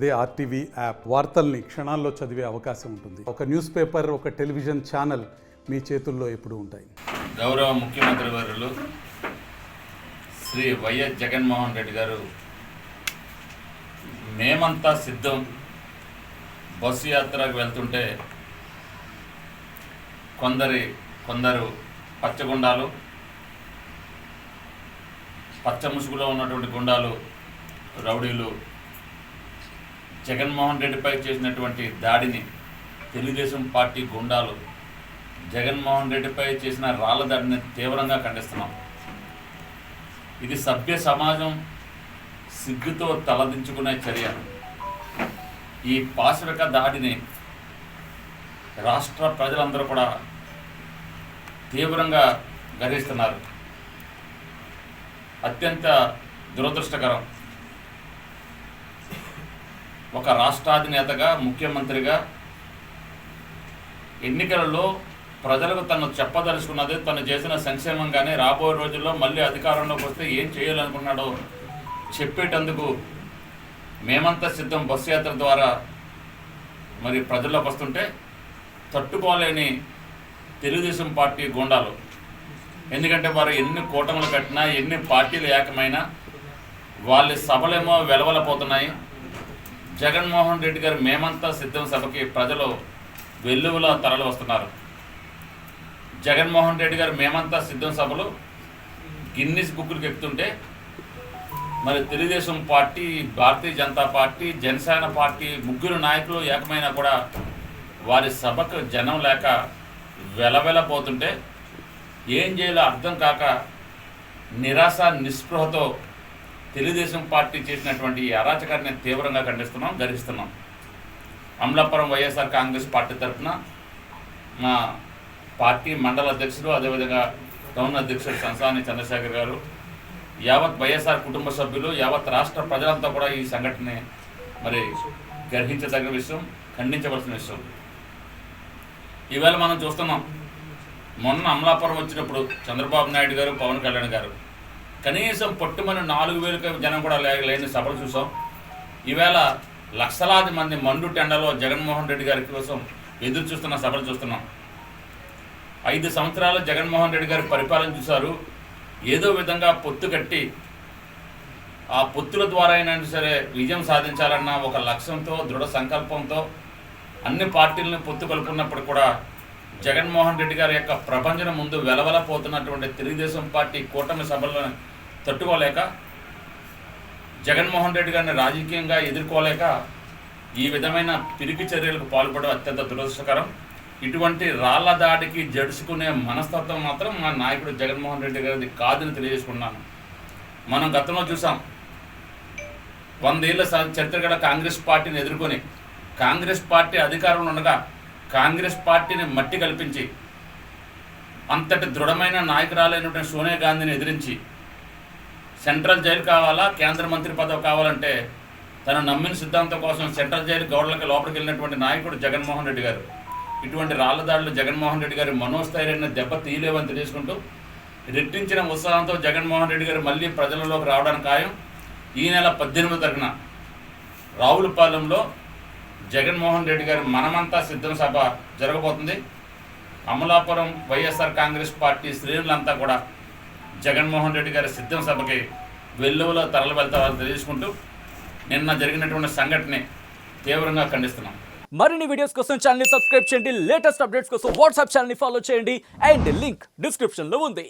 అదే RTV app వార్తల్ని క్షణాల్లో చదివే అవకాశం ఉంటుంది. ఒక న్యూస్ పేపర్, ఒక టెలివిజన్ ఛానల్ మీ చేతుల్లో ఎప్పుడూ ఉంటాయి. గౌరవ ముఖ్యమంత్రి వర్యులు శ్రీ వైఎస్ జగన్మోహన్ రెడ్డి గారు మేమంతా సిద్ధం బస్సు యాత్రకు వెళ్తుంటే కొందరు పచ్చగుండాలు, పచ్చ ముసుగులో ఉన్నటువంటి గుండాలు, రౌడీలు జగన్మోహన్ రెడ్డిపై చేసినటువంటి దాడిని, తెలుగుదేశం పార్టీ గుండాలు జగన్మోహన్ రెడ్డిపై చేసిన రాళ్ల దాడిని తీవ్రంగా ఖండిస్తున్నాం. ఇది సభ్య సమాజం సిగ్గుతో తలదించుకునే చర్య. ఈ పాశవిక దాడిని రాష్ట్ర ప్రజలందరూ కూడా తీవ్రంగా గర్హిస్తున్నారు. అత్యంత దురదృష్టకరం. ఒక రాష్ట్రాధినేతగా, ముఖ్యమంత్రిగా ఎన్నికలలో ప్రజలకు తను చెప్పదలుచుకున్నది, తను చేసిన సంక్షేమం కానీ రాబోయే రోజుల్లో మళ్ళీ అధికారంలోకి వస్తే ఏం చేయాలనుకున్నాడో చెప్పేటందుకు మేమంతా సిద్ధం బస్సు యాత్ర ద్వారా మరి ప్రజల్లోకి వస్తుంటే తట్టుకోలేని తెలుగుదేశం పార్టీ గూండాలు. ఎందుకంటే వారు ఎన్ని కూటములు కట్టినా, ఎన్ని పార్టీలు ఏకమైనా వాళ్ళ సభలేమో వెలవలపోతున్నాయి. జగన్మోహన్ రెడ్డి గారు మేమంతా సిద్ధం సభకి ప్రజలు వెల్లువలా తరలి వస్తున్నారు. జగన్మోహన్ రెడ్డి గారు మేమంతా సిద్ధం సభలు గిన్నిస్ బుక్కులకు ఎక్కుతుంటే మరి Telugu Desam party, Bharatiya Janata party, Janasena party ముగ్గురు నాయకులు ఏకమైనా కూడా వారి సభకు జనం లేక వెలవెలపోతుంటే ఏం చేయాలో అర్థం కాక నిరాశ నిస్పృహతో తెలుగుదేశం పార్టీ చేసినటువంటి ఈ అరాచకాన్ని తీవ్రంగా ఖండిస్తున్నాం, గర్హిస్తున్నాం. అమలాపురం వైఎస్ఆర్ కాంగ్రెస్ పార్టీ తరఫున మా పార్టీ మండల అధ్యక్షుడు, అదేవిధంగా టౌన్ అధ్యక్షుడు సంసాని చంద్రశేఖర్ గారు, యావత్ వైఎస్ఆర్ కుటుంబ సభ్యులు, యావత్ రాష్ట్ర ప్రజలంతా కూడా ఈ సంఘటనని మరి గర్హించదగిన విషయం, ఖండించవలసిన విషయం. ఈవేళ మనం చూస్తున్నాం, మొన్న అమలాపురం వచ్చినప్పుడు చంద్రబాబు నాయుడు గారు, పవన్ కళ్యాణ్ గారు కనీసం పట్టుమని 4,000 జనం కూడా లేని సభలు చూసాం. ఈవేళ లక్షలాది మంది మండు టెండలో జగన్మోహన్ రెడ్డి గారి కోసం ఎదురు చూస్తున్న సభలు చూస్తున్నాం. 5 సంవత్సరాలు జగన్మోహన్ రెడ్డి గారి పరిపాలన చూశారు. ఏదో విధంగా పొత్తు కట్టి ఆ పొత్తుల ద్వారా అయినా సరే విజయం సాధించాలన్న ఒక లక్ష్యంతో, దృఢ సంకల్పంతో అన్ని పార్టీలను పొత్తు కలుపుకున్నప్పుడు కూడా జగన్మోహన్ రెడ్డి గారి యొక్క ప్రపంచం ముందు వెలవెలపోతున్నటువంటి తెలుగుదేశం పార్టీ కూటమి సభలను తట్టుకోలేక, జగన్మోహన్ రెడ్డి గారిని రాజకీయంగా ఎదుర్కోలేక ఈ విధమైన పిరికి చర్యలకు పాల్పడడం అత్యంత దురదృష్టకరం. ఇటువంటి రాళ్ల దాడికి జడుచుకునే మనస్తత్వం మాత్రం మా నాయకుడు జగన్మోహన్ రెడ్డి గారిది కాదని తెలియజేసుకున్నాను. మనం గతంలో చూసాం, 100 ఏళ్ల చరిత్ర గల కాంగ్రెస్ పార్టీని ఎదుర్కొని, కాంగ్రెస్ పార్టీ అధికారంలో ఉండగా కాంగ్రెస్ పార్టీని మట్టి కల్పించి అంతటి దృఢమైన నాయకురాలైనటువంటి సోనియా గాంధీని ఎదిరించి సెంట్రల్ జైలు కావాలా, కేంద్ర మంత్రి పదవి కావాలంటే తను నమ్మిన సిద్ధాంతం కోసం సెంట్రల్ జైలు గౌడలకి లోపలికి వెళ్ళినటువంటి నాయకుడు జగన్మోహన్ రెడ్డి గారు. ఇటువంటి రాళ్ల దాడులు జగన్మోహన్ రెడ్డి గారి మనోస్థైర్యాన్ని దెబ్బ తీయలేవని తెలియజేసుకుంటూ రెట్టించిన ఉత్సాహంతో జగన్మోహన్ రెడ్డి గారు మళ్ళీ ప్రజలలోకి రావడానికి ఖాయం. ఈ నెల 18వ తారీఖున రావులపాలెంలో జగన్మోహన్ రెడ్డి గారి మనమంతా సిద్ధం సభ జరగబోతుంది. అమలాపురం వైఎస్ఆర్ కాంగ్రెస్ పార్టీ శ్రేణులంతా కూడా జగన్మోహన్ రెడ్డి గారి సిద్ధం సభకి వెల్లువలో తరలి వెళ్తామని తెలియజేసుకుంటూ నిన్న జరిగినటువంటి సంఘటనని తీవ్రంగా ఖండిస్తున్నాం. మరిన్ని వీడియోస్ కోసం ఛానల్ ని సబ్స్క్రైబ్ చేయండి. లేటెస్ట్ అప్డేట్స్ కోసం వాట్సాప్ ఛానల్ ని ఫాలో చేయండి. అండ్ లింక్ డిస్క్రిప్షన్ లో ఉంది.